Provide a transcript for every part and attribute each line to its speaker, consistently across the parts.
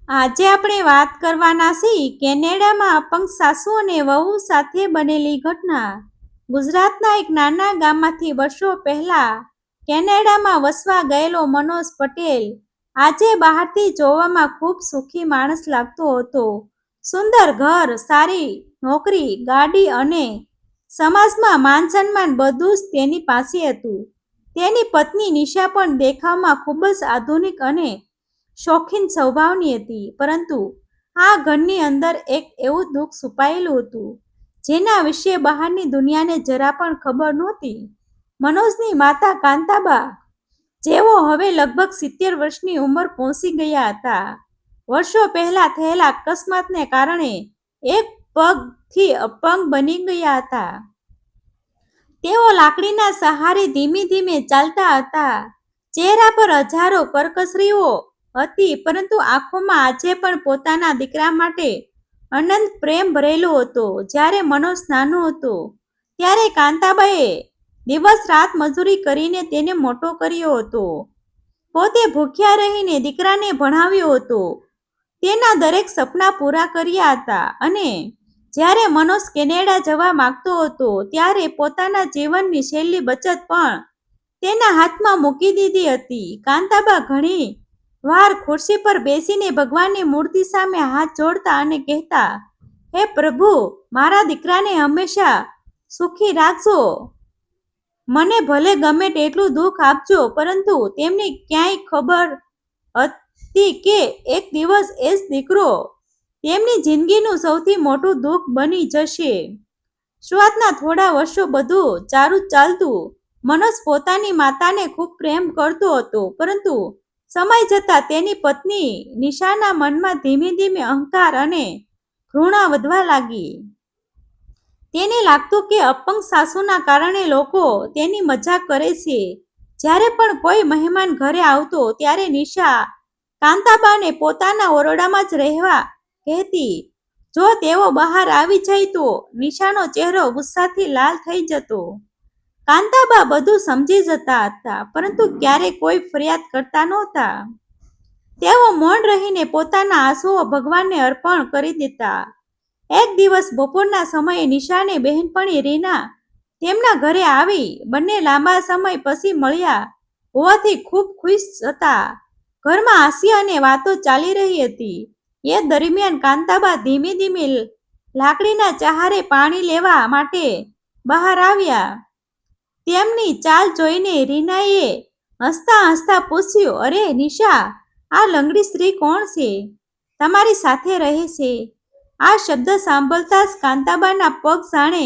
Speaker 1: આજે આપણે વાત કરવાના છીએ કેનેડામાં અપંગ સાસુ અને વહુ સાથે બનેલી ઘટના. ગુજરાતના એક નાના ગામમાંથી વર્ષો પહેલા કેનેડામાં વસવા ગયેલો મનોજ પટેલ આજે બહારથી જોવામાં ખૂબ સુખી માણસ લાગતો હતો. સુંદર ઘર, સારી નોકરી, ગાડી અને સમાજમાં માન સન્માન બધું જ તેની પાસે હતું. તેની પત્ની નિશા પણ દેખાવમાં ખૂબ જ આધુનિક અને શોખીન સ્વભાવની હતી, પરંતુ આ ઘરની અંદર એક એવું દુઃખ છુપાયેલું હતું જેના વિશે બહારની દુનિયાને જરા પણ ખબર નહોતી. મનોજની માતા કાંતાબા, જેઓ હવે લગભગ 70 વર્ષની ઉંમર પહોંચી ગયા હતા, વર્ષો પહેલા થયેલા અકસ્માતને કારણે એક પગથી અપંગ બની ગયા હતા. તેઓ લાકડીના સહારે ધીમે ધીમે ચાલતા હતા. ચહેરા પર હજારો કરકસરીઓ હતી, પરંતુ આંખોમાં આજે પણ પોતાના દીકરા માટે અનંત પ્રેમ ભરેલો હતો. જ્યારે મનોજ નાનો હતો ત્યારે કાંતાબાએ દિવસ રાત મજૂરી કરીને તેને મોટો કર્યો હતો. પોતે ભૂખ્યા રહીને દીકરાને ભણાવ્યો હતો, તેના દરેક સપના પૂરા કર્યા હતા. અને જ્યારે મનોજ કેનેડા જવા માંગતો હતો ત્યારે પોતાના જીવનની છેલ્લી બચત પણ તેના હાથમાં મૂકી દીધી હતી. કાંતાબા ઘણી વાર ખુરશી પર બેસીને ભગવાનની મૂર્તિ સામે હાથ જોડતા અને કહેતા, હે પ્રભુ, મારા દીકરાને હંમેશા સુખી રાખજો. મને ભલે ગમે તેટલું દુઃખ આપજો. પરંતુ તેમને ક્યાંય ખબર હતી કે એક દિવસ એ જ દીકરો તેમની જિંદગીનું સૌથી મોટું દુઃખ બની જશે. શરૂઆતના થોડા વર્ષો બધું સારું ચાલતું. મનોજ પોતાની માતાને ખૂબ પ્રેમ કરતો હતો, પરંતુ સમય જતાં તેની પત્ની નિશાના મનમાં ધીમે ધીમે અહંકાર અને ઘૃણા વધવા લાગી. તેને લાગતું કે અપંગ સાસુના કારણે લોકો તેની મજાક કરે છે. જ્યારે પણ કોઈ મહેમાન ઘરે આવતો ત્યારે નિશા કાંતાબાને પોતાના ઓરડામાં જ રહેવા કહેતી. જો તેઓ બહાર આવી જાય તો નિશાનો ચહેરો ગુસ્સાથી લાલ થઈ જતો. કાંતાબા બધું સમજી જતા હતા, પરંતુ ક્યારેય કોઈ ફરિયાદ કરતા નહોતા. તેઓ મૌન રહીને પોતાના આંસુઓ ભગવાનને અર્પણ કરી દેતા. એક દિવસ બપોરના સમયે નિશાને બહેનપણી રીના તેમના ઘરે આવી. બંને લાંબા સમય પછી મળ્યા હોવાથી ખૂબ ખુશ હતા. ઘરમાં હાસ્ય અને વાતો ચાલી રહી હતી. એ દરમિયાન કાંતાબા ધીમે ધીમે લાકડીના સહારે પાણી લેવા માટે બહાર આવ્યા. તેમની ચાલ જોઈને રીનાએ હસતા હસતા પૂછ્યું, અરે નિશા, આ લંગડી સ્ત્રી કોણ છે? તમારી સાથે રહે છે? આ શબ્દ સાંભળતા જ કાંતાબાના પગ જાણે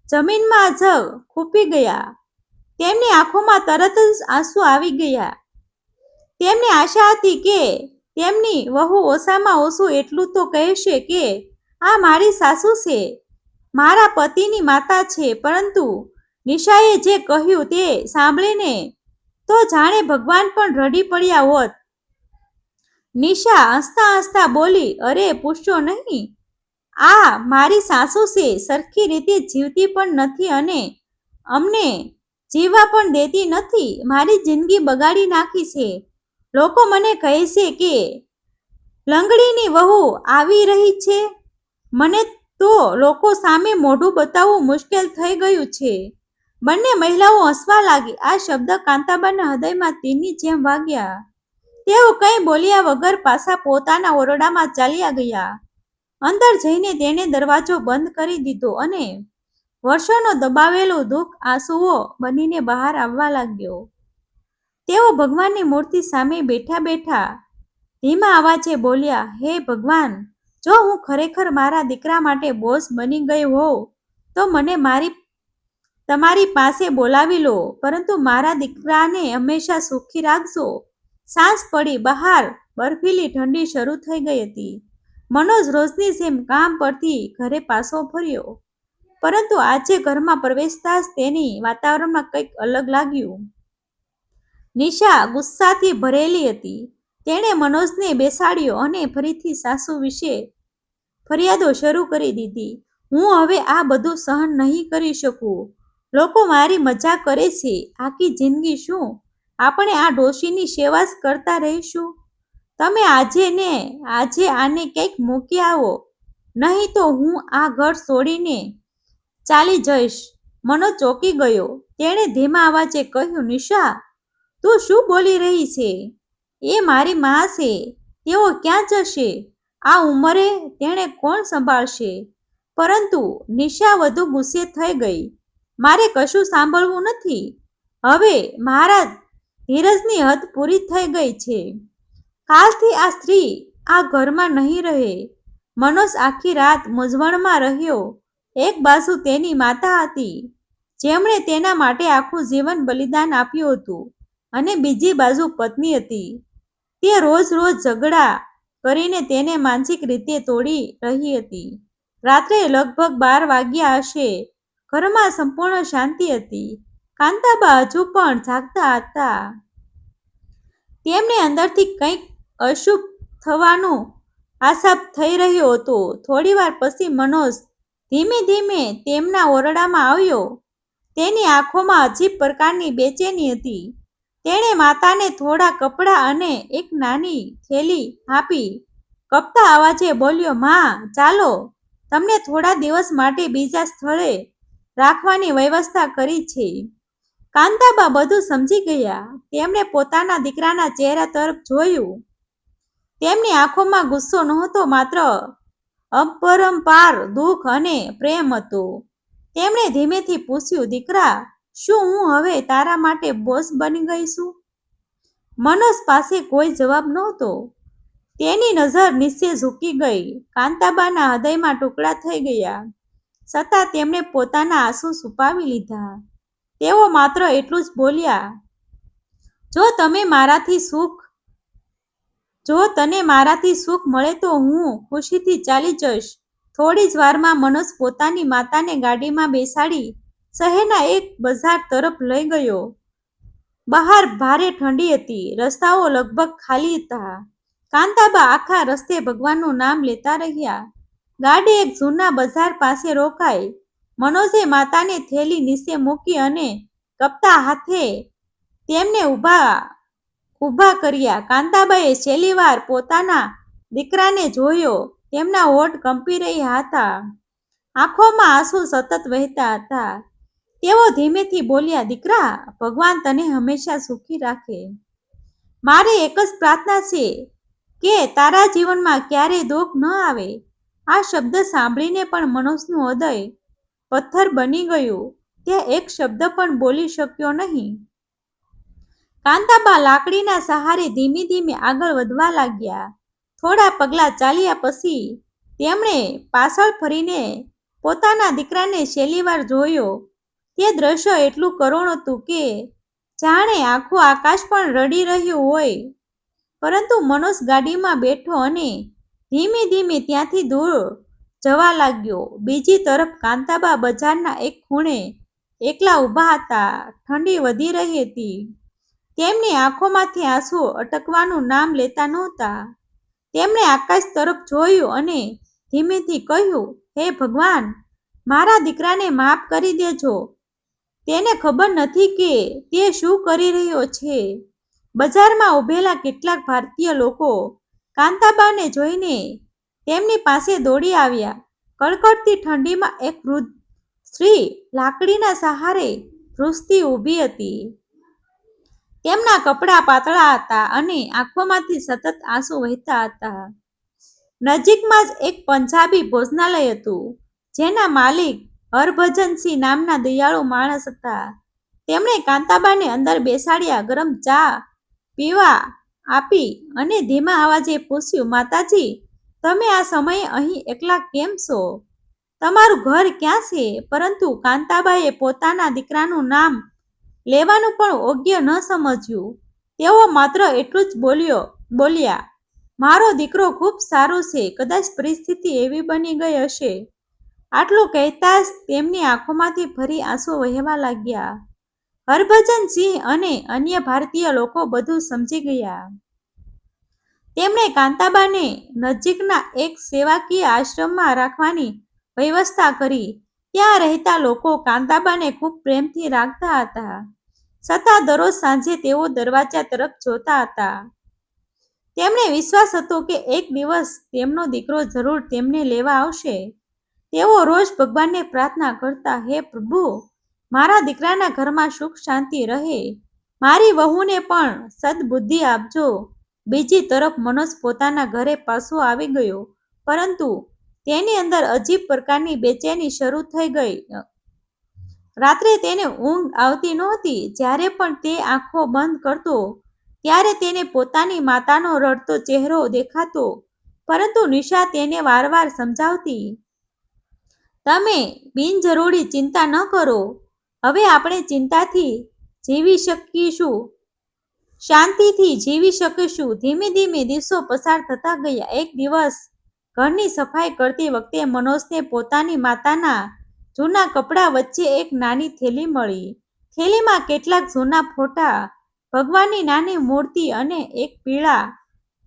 Speaker 1: જમીનમાં જ ખૂંપી ગયા. તેમની આંખોમાં તરત જ આંસુ આવી ગયા. તેમને આશા હતી કે તેમની વહુ ઓછામાં ઓછું એટલું તો કહેશે કે આ મારી સાસુ છે, મારા પતિની માતા છે. પરંતુ નિશાએ જે કહ્યું તે સાંભળીને તો જાણે ભગવાન પણ રડી પડ્યા હોત. નિશા હસતા હસતા બોલી, અરે પૂછશો નહીં, આ મારી સાસુ છે. સરખી રીતે જીવતી પણ નથી અને અમને જીવવા પણ દેતી નથી. મારી જિંદગી બગાડી નાખી છે. લોકો મને કહે છે કે લંગડીની વહુ આવી રહી છે. મને તો લોકો સામે મોઢું બતાવવું મુશ્કેલ થઈ ગયું છે. બંને મહિલાઓ હસવા લાગી. આ શબ્દ કાંતાબાના હૃદયમાં તીરની જેમ વાગ્યા. તેઓ કંઈ બોલ્યા વગર પાછા પોતાના ઓરડામાં ચાલ્યા ગયા. અંદર જઈને તેણે દરવાજો બંધ કરી દીધો અને વર્ષોનો દબાવેલો દુઃખ આંસુઓ બનીને બહાર આવવા લાગ્યો. તેઓ ભગવાનની મૂર્તિ સામે બેઠા બેઠા ધીમા અવાજે બોલ્યા, હે ભગવાન, જો હું ખરેખર મારા દીકરા માટે બોજ બની ગઈ હોઉં તો મને તમારી પાસે બોલાવી લો, પરંતુ મારા દીકરાને હંમેશા સુખી રાખજો. સાંજ પડી. બહાર બર્ફીલી ઠંડી શરૂ થઈ ગઈ હતી. મનોજ રોજની જેમ કામ પરથી ઘરે પાછો ફર્યો, પરંતુ આજે ઘરમાં પ્રવેશતા જ તેની વાતાવરણમાં કંઈક અલગ લાગ્યું. નિશા ગુસ્સાથી ભરેલી હતી. તેણે મનોજને બેસાડ્યો અને ફરીથી સાસુ વિશે ફરિયાદો શરૂ કરી દીધી. હું હવે આ બધું સહન નહીં કરી શકું. લોકો મારી મજાક કરે છે. આખી જિંદગી શું આપણે આ ડોશીની સેવા જ કરતા રહીશું? તમે આજે આને કંઈક મૂકી આવો, નહીં તો હું આ ઘર છોડીને ચાલી જઈશ. મનોજ ચોંકી ગયો. તેણે ધીમા અવાજે કહ્યું, નિશા, તું શું બોલી રહી છે? એ મારી માં છે. તેઓ ક્યાં જશે? આ ઉંમરે તેણે કોણ સંભાળશે? પરંતુ નિશા વધુ ગુસ્સે થઈ ગઈ. મારે કશું સાંભળવું નથી. હવે મારા ધીરજની હદ પૂરી થઈ ગઈ છે. કાલથી આ સ્ત્રી આ ઘરમાં નહીં રહે. મનોજ આખી રાત મૂંઝવણમાં રહ્યો. એક બાજુ તેની માતા હતી, જેમણે તેના માટે આખું જીવન બલિદાન આપ્યું હતું, અને બીજી બાજુ પત્ની હતી. તે રોજ ઝઘડા કરીને તેને માનસિક રીતે તોડી રહી હતી. રાત્રે લગભગ 12 વાગ્યા હશે. ઘરમાં સંપૂર્ણ શાંતિ હતી. કાંતાબા હજુ પણ જાગતા હતા. તેમને અંદરથી કંઈક અશુભ થવાનો આશાપ થઈ રહ્યો હતો. થોડીવાર પછી મનોજ ધીમે ધીમે તેમના ઓરડામાં આવ્યો. તેની આંખોમાં અજીબ પ્રકારની બેચેની હતી. તેણે માતાને થોડા કપડાં અને એક નાની થેલી આપી. કપતા અવાજે બોલ્યો, માં, ચાલો, તમને થોડા દિવસ માટે બીજા સ્થળે રાખવાની વ્યવસ્થા કરી છે. કાંતાબા બધું સમજી ગયા. તેમણે પોતાના દીકરાના ચહેરા તરફ જોયું. તેમની આંખોમાં ગુસ્સો નહોતો, માત્ર અપરંપાર દુઃખ અને પ્રેમ હતો. તેમણે ધીમેથી પૂછ્યું, દીકરા, શું હું હવે તારા માટે બોજ બની ગઈ છું? મનોજ પાસે કોઈ જવાબ નહોતો. તેની નજર નીચે ઝૂકી ગઈ. કાંતાબાના હૃદયમાં ટુકડા થઈ ગયા. છતાં તેમણે પોતાના આંસુ છુપાવી લીધા. તેઓ માત્ર એટલું જ બોલ્યા, જો તને મારાથી સુખ મળે તો હું ખુશીથી ચાલી જઈશ. થોડી જ વારમાં મનોજ પોતાની માતાને ગાડીમાં બેસાડી શહેરના એક બજાર તરફ લઈ ગયો. બહાર ભારે ઠંડી હતી. રસ્તાઓ લગભગ ખાલી હતા. કાંતાબા આખા રસ્તે ભગવાનનું નામ લેતા રહ્યા. ગાડી એક જૂના બજાર પાસે રોકાઈ. મનોજે માતાને થેલી નીચે મૂકી અને કપતા હાથે તેમને ઊભા કર્યા. કાંતાબાએ છેલ્લી વાર પોતાના દીકરાને જોયો. તેમના હોઠ કંપી રહ્યા હતા. આંખોમાં આંસુ સતત વહેતા હતા. તેઓ ધીમેથી બોલ્યા, દીકરા, ભગવાન તને હંમેશા સુખી રાખે. મારી એક જ પ્રાર્થના છે કે તારા જીવનમાં ક્યારેય દુઃખ ન આવે. આ શબ્દ સાંભળીને પણ મનોજનું હૃદય પથ્થર બની ગયું. તે એક શબ્દ પણ બોલી શક્યો નહીં. કાંતાબા લાકડીના સહારે ધીમે ધીમે આગળ વધવા લાગ્યા. થોડા પગલાં ચાલ્યા પછી તેમણે પાછળ ફરીને પોતાના દીકરાને છેલ્લી વાર જોયો. તે દ્રશ્ય એટલું કરુણ હતું કે જાણે આખું આકાશ પણ રડી રહ્યું હોય. પરંતુ મનોજ ગાડીમાં બેઠો અને ધીમે ધીમે ત્યાંથી દૂર જવા લાગ્યો. બીજી તરફ કાંતાબા બજારના એક ખૂણે એકલા ઊભા હતા. ઠંડી વધી રહી હતી. તેમની આંખોમાંથી આંસુ અટકવાનું નામ લેતા નહોતા. તેમણે આકાશ તરફ જોયું અને ધીમેથી કહ્યું, હે ભગવાન, મારા દીકરાને માફ કરી દેજો. તેને ખબર નથી કે તે શું કરી રહ્યો છે. બજારમાં ઊભેલા કેટલાક ભારતીય લોકો કાંતાબાને જોઈને તેમની પાસે દોડી આવ્યા. કડકડતી ઠંડીમાં એક વૃદ્ધ સ્ત્રી લાકડીના સહારે ધ્રુજતી ઊભી હતી. તેમના કપડાં પાતળા હતા અને આંખોમાંથી સતત આંસુ વહેતા હતા. નજીકમાં જ એક પંજાબી ભોજનાલય હતું, જેના માલિક હરભજનસિંહ નામના દયાળુ માણસ હતા. તેમણે કાંતાબાને અંદર બેસાડ્યા, ગરમ ચા પીવા આપી અને ધીમા અવાજે પૂછ્યું, માતાજી, તમે આ સમયે અહીં એકલા કેમ છો? તમારું ઘર ક્યાં છે? પરંતુ કાંતાબાએ પોતાના દીકરાનું નામ લેવાનું પણ યોગ્ય ન સમજ્યું. તેઓ માત્ર એટલું જ બોલ્યા, મારો દીકરો ખૂબ સારો છે. કદાચ પરિસ્થિતિ એવી બની ગઈ હશે. આટલું કહેતા જ તેમની આંખોમાંથી ફરી આંસુ વહેવા લાગ્યા. હરભજનસિંહ અને અન્ય ભારતીય લોકો બધું સમજી ગયા. તેમણે કાંતાબાને નજીકના એક સેવાકીય આશ્રમમાં રાખવાની વ્યવસ્થા કરી. ત્યાં રહેતા લોકો કાંતાબાને ખૂબ પ્રેમથી રાખતા હતા. છતાં દરરોજ સાંજે તેઓ દરવાજા તરફ જોતા હતા. તેમને વિશ્વાસ હતો કે એક દિવસ તેમનો દીકરો જરૂર તેમને લેવા આવશે. તેઓ રોજ ભગવાનને પ્રાર્થના કરતા, હે પ્રભુ, મારા દીકરાના ઘરમાં સુખ શાંતિ રહે, મારી વહુને પણ સદબુદ્ધિ આપજો. બીજી તરફ મનોજ પોતાના ઘરે પાછો આવી ગયો, પરંતુ તેની અંદર અજીબ પ્રકારની બેચેની શરૂ થઈ ગઈ. રાત્રે તેને ઊંઘ આવતી નહોતી. જ્યારે પણ તે આંખો બંધ કરતો ત્યારે તેને પોતાની માતાનો રડતો ચહેરો દેખાતો, પરંતુ નિશા તેને વારવાર સમજાવતી, તમે બિનજરૂરી ચિંતા ન કરો, હવે આપણે ચિંતાથી જીવી શકીશું, શાંતિથી જીવી શકીશું. ધીમે ધીમે દિવસો પસાર થતા ગયા. એક દિવસ ઘરની સફાઈ કરતી વખતે મનોજને પોતાની માતાના જૂના કપડાં વચ્ચે એક નાની થેલી મળી. થેલીમાં કેટલાક જૂના ફોટા, ભગવાનની નાની મૂર્તિ અને એક પીળા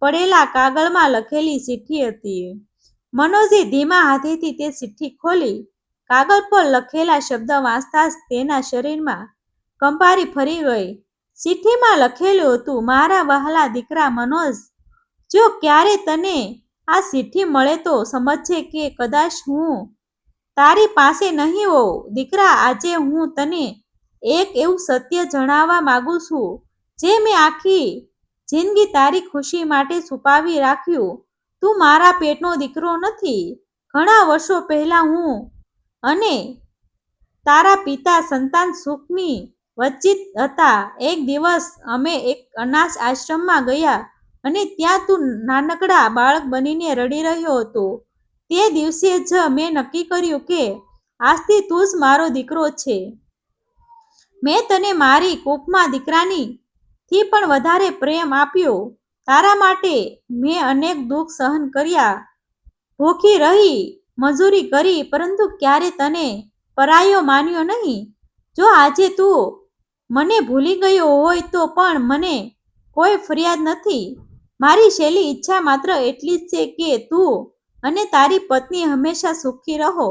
Speaker 1: પડેલા કાગળમાં લખેલી ચિઠ્ઠી હતી. મનોજે ધીમા હાથેથી તે ચિઠ્ઠી ખોલી. કાગળ પર લખેલા શબ્દ વાંચતા જ તેના શરીરમાં કંપારી ફરી ગઈ. ચિઠ્ઠીમાં લખેલું હતું, મારા વહાલા દીકરા મનોજ, જો ક્યારે તને આ ચિઠ્ઠી મળે તો સમજજે કે કદાચ હું તારી પાસે નહીં હોઉં. દીકરા, આજે હું તને એક એવું સત્ય જણાવવા માંગુ છું જે મેં આખી જિંદગી તારી ખુશી માટે છુપાવી રાખ્યું. તું મારા પેટનો દીકરો નથી. ઘણા વર્ષો પહેલા હું અને તારા પિતા સંતાન સુખની વંચિત હતા. એક દિવસ અમે એક અનાથ આશ્રમમાં ગયા અને ત્યાં તું નાનકડા બાળક બનીને રડી રહ્યો હતો. તે દિવસે જ મેં નક્કી કર્યું કે આજથી તું જ મારો દીકરો છે. મેં તને મારી કુખમાં દીકરાની થી પણ વધારે પ્રેમ આપ્યો. તારા માટે મેં અનેક દુઃખ સહન કર્યા, ભૂખી રહી, મજૂરી કરી, પરંતુ ક્યારે તને પરાયો માન્યો નહીં. જો આજે તું મને ભૂલી ગયો હોય તો પણ મને કોઈ ફરિયાદ નથી. મારી છેલ્લી ઈચ્છા માત્ર એટલી જ છે કે તું અને તારી પત્ની હંમેશા સુખી રહો.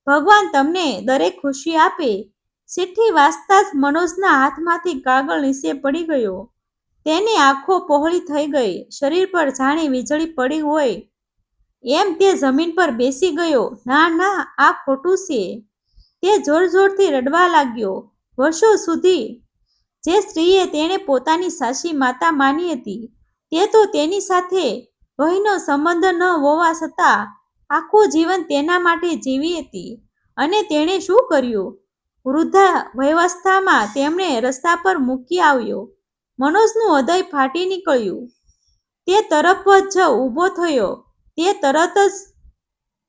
Speaker 1: ભગવાન તમને દરેક ખુશી આપે. ચિઠ્ઠી વાંચતા જ મનોજના હાથમાંથી કાગળ નીચે પડી ગયો. તેની આંખો પહોળી થઈ ગઈ. શરીર પર જાણે વીજળી પડી હોય એમ તે જમીન પર બેસી ગયો. ના ના, આ ખોટું છે. તે જોર જોરથી રડવા લાગ્યો. વર્ષો સુધી જે સ્ત્રીએ તેણે પોતાની સાચી માતા માની હતી, તે તો તેની સાથે વહીનો સંબંધ ન હોવા છતાં આખું જીવન તેના માટે જીવી હતી. અને તેણે શું કર્યું? વૃદ્ધાવસ્થામાં તેમણે રસ્તા પર મૂકી આવ્યો. મનોજનું હૃદય ફાટી નીકળ્યું. તે તરત જ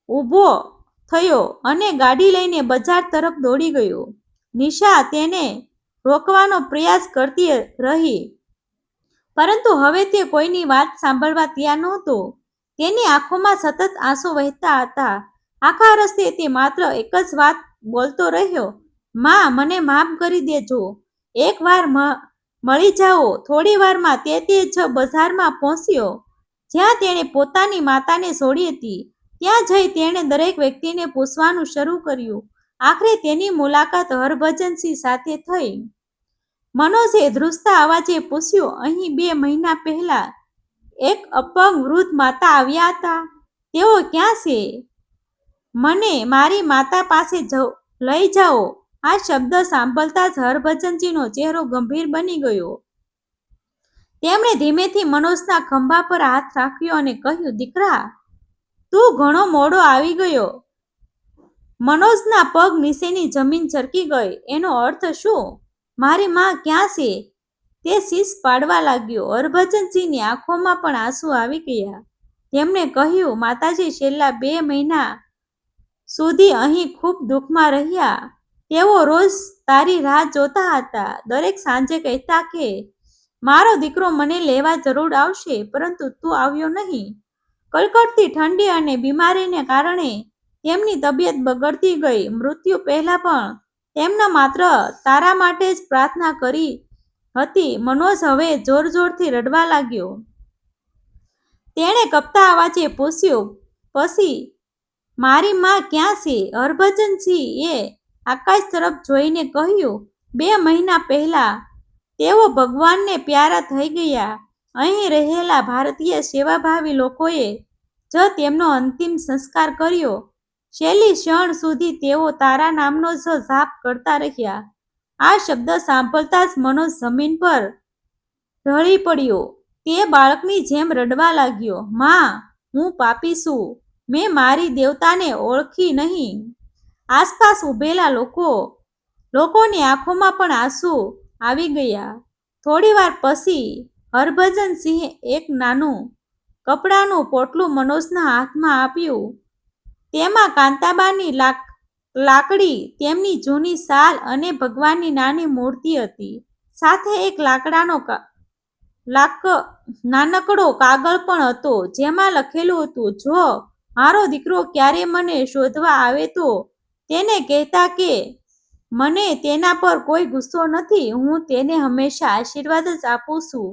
Speaker 1: ઊભો થયો અને ગાડી લઈને બજાર તરફ દોડી ગયો. નિશા તેને રોકવાનો પ્રયાસ કરતી રહી, પરંતુ હવે તે કોઈની વાત સાંભળવા તૈયાર નહોતો. તેની આંખોમાં સતત આંસુ વહેતા હતા. આખા રસ્તે તે માત્ર એક જ વાત બોલતો રહ્યો, માં, મને માફ કરી દેજો. એકવાર મળી જાઓ. થોડી વારમાં તે જ બજારમાં પહોંચ્યો જ્યાં તેણે પોતાની માતાને છોડી હતી. ત્યાં જઈ તેણે દરેક વ્યક્તિને પૂછવાનું શરૂ કર્યું. આખરે તેની મુલાકાત હરભજનસિંહ સાથે થઈ. મનોજે ધ્રુજતા અવાજે પૂછ્યું, અહીં 2 મહિના પહેલા એક અપંગ વૃદ્ધ માતા આવ્યા હતા. તેઓ ક્યાં છે? મને મારી માતા પાસે લઈ જાઓ. આ શબ્દ સાંભળતા જ હરભજનસિંહનો ચહેરો ગંભીર બની ગયો. તેમણે ધીમેથી મનોજના ખભા પર હાથ રાખ્યો અને કહ્યું, દીકરા, તું ઘણો મોડો આવી ગયો. મનોજના પગ નીચેની જમીન સરકી ગઈ. એનો અર્થ શું? મારી માં ક્યાં છે? તે ચીસ પાડવા લાગ્યો. હરભજનસિંહની આંખોમાં પણ આંસુ આવી ગયા. તેમણે કહ્યું, માતાજી છેલ્લા 2 મહિના સુધી અહીં ખૂબ દુઃખમાં રહ્યા. તેઓ રોજ તારી રાહ જોતા હતા. દરેક સાંજે કહેતા કે મારો દીકરો મને લેવા જરૂર આવશે, પરંતુ તું આવ્યો નહીં. કડકડતી ઠંડી અને બીમારીને કારણે તેમની તબિયત બગડતી ગઈ. મૃત્યુ પહેલા પણ તેમણે માત્ર તારા માટે જ પ્રાર્થના કરી હતી. મનોજ હવે જોર જોરથી રડવા લાગ્યો. તેણે કપતા અવાજે પૂછ્યું, પછી મારી માં ક્યાં છે? હરભજનસિંહે આકાશ તરફ જોઈને કહ્યું, 2 મહિના પહેલા તેઓ ભગવાનને પ્યારા થઈ ગયા. અહીં રહેલા ભારતીય સેવાભાવી લોકોએ જ તેમનો અંતિમ સંસ્કાર કર્યો. છેલ્લી ક્ષણ સુધી તેઓ તારા નામનો જ જાપ કરતા રહ્યા. આ શબ્દ સાંભળતા જ મનોજ જમીન પર ઢળી પડ્યો. તે બાળકની જેમ રડવા લાગ્યો. માં, હું પાપી છું. મેં મારી દેવતાને ઓળખી નહીં. આસપાસ ઊભેલા લોકોની આંખોમાં પણ આંસુ આવી ગયા. થોડીવાર પછી હરભજન સિંહે એક નાનું કપડાનું પોટલું મનોજના હાથમાં આપ્યું. તેમાં કાંતાબાની લાકડી, તેમની જૂની શાલ અને ભગવાનની નાની મૂર્તિ હતી. સાથે એક નાનકડો કાગળ પણ હતો, જેમાં લખેલું હતું, જો મારો દીકરો ક્યારે મને શોધવા આવે તો તેને કહેતા કે મને તેના પર કોઈ ગુસ્સો નથી. હું તેને હંમેશા આશીર્વાદ જ આપું છું.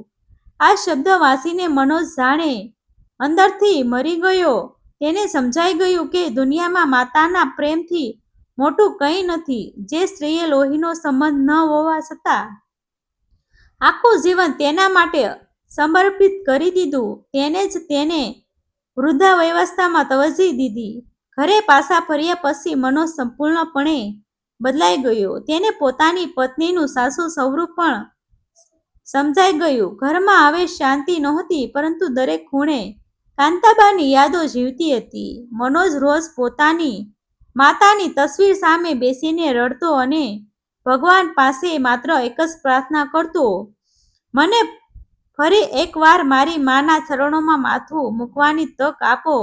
Speaker 1: આ શબ્દ વાંચીને મનોજ જાણે અંદરથી મરી ગયો. તેને સમજાઈ ગયું કે દુનિયામાં માતાના પ્રેમથી મોટું કંઈ નથી. જે સ્ત્રીએ લોહીનો સંબંધ ન હોવા છતાં આખું જીવન તેના માટે સમર્પિત કરી દીધું, તેને વૃદ્ધાવસ્થામાં તવજી દીધી. ઘરે પાછા ફર્યા પછી મનોજ સંપૂર્ણપણે બદલાઈ ગયો. તેને પોતાની પત્નીનું સાચું સ્વરૂપ પણ સમજાઈ ગયું. ઘરમાં હવે શાંતિ નહોતી, પરંતુ દરેક ખૂણે કાંતાબાની યાદો જીવતી હતી. મનોજ રોજ પોતાની માતાની તસવીર સામે બેસીને રડતો અને ભગવાન પાસે માત્ર એક જ પ્રાર્થના કરતો, મને ફરી એકવાર મારી માના ચરણોમાં માથું મૂકવાની તક આપો.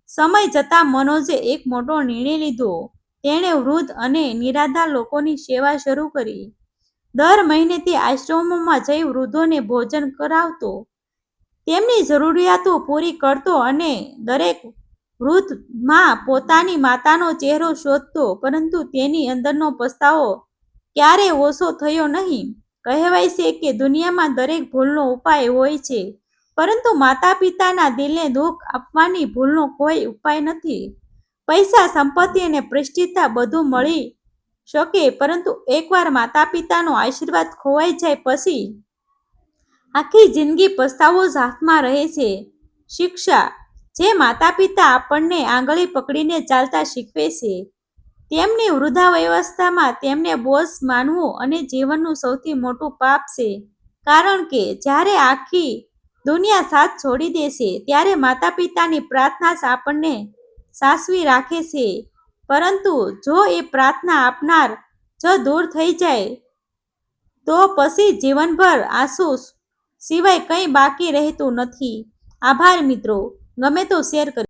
Speaker 1: સમય જતાં મનોજે એક મોટો નિર્ણય લીધો. તેણે વૃદ્ધ અને નિરાધાર લોકોની સેવા શરૂ કરી. દર મહિને તે આશ્રમોમાં જઈ વૃદ્ધોને ભોજન કરાવતો, તેમની જરૂરિયાતો પૂરી કરતો અને દરેક વૃદ્ધમાં પોતાની માતાનો ચહેરો શોધતો. પરંતુ તેની અંદરનો પસ્તાવો ક્યારેય ઓછો થયો નહીં. કહેવાય છે કે દુનિયામાં દરેક ભૂલનો ઉપાય હોય છે, પરંતુ માતા પિતાના દિલને દુઃખ આપવાની ભૂલનો કોઈ ઉપાય નથી. પૈસા, સંપત્તિ અને પ્રતિષ્ઠા બધું મળી શકે, પરંતુ એકવાર માતા પિતાનો આશીર્વાદ ખોવાઈ જાય પછી આખી જિંદગી પસ્તાવો જ હાથમાં રહે છે. શિક્ષા, જે માતા પિતા આપણને આંગળી પકડીને ચાલતા શીખવે છે, તેમની વૃદ્ધાવસ્થામાં તેમને બોજ માનવું અને જીવનનું સૌથી મોટું પાપ છે. કારણ કે જ્યારે આખી દુનિયા સાથ છોડી દેશે, ત્યારે માતા પિતાની પ્રાર્થના જ આપણને સાચવી રાખે છે. પરંતુ જો એ પ્રાર્થના આપનાર જ દૂર થઈ જાય, તો પછી જીવનભર આંસુ સિવાય કંઈ બાકી રહેતું નથી. આભાર મિત્રો. ગમે તો શેર કરો.